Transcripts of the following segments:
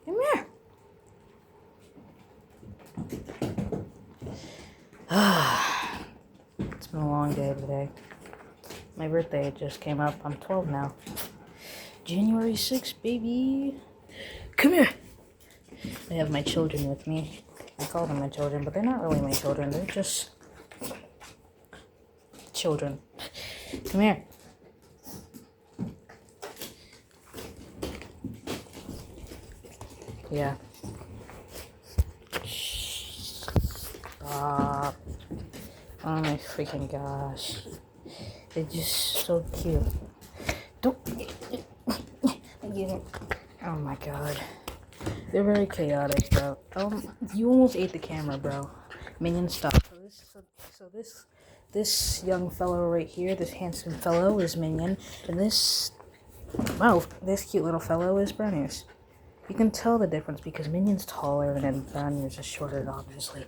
Come here. It's been a long day today. My birthday just came up. I'm 12 now. January 6th, baby. Come here. I have my children with me. I call them my children, but they're not really my children. They're just children. Come here. Yeah. Stop. Oh my freaking gosh. They're just so cute. Don't. Oh my god. They're very chaotic, bro. You almost ate the camera, bro. Minion, stop. So this young fellow right here, this handsome fellow is Minion, and this cute little fellow is Brownies. You can tell the difference because Minion's taller and then Brownies is shorter, obviously.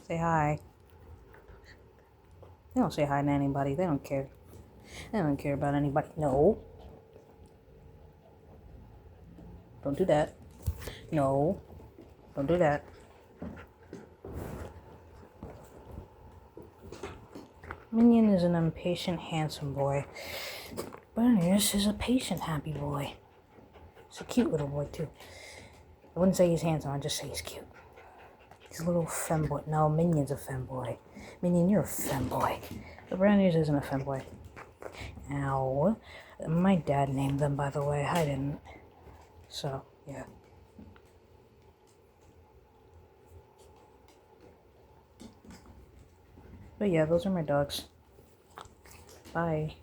Say hi. They don't say hi to anybody. They don't care. They don't care about anybody. No. Don't do that. No. Don't do that. Minion is an impatient, handsome boy. Brownies is a patient, happy boy. He's a cute little boy, too. I wouldn't say he's handsome. I'd just say he's cute. He's a little femboy. No, Minion's a femboy. Minion, you're a femboy. But Brownies isn't a femboy. Ow. My dad named them, by the way. I didn't. So, yeah. But yeah, those are my dogs. Bye.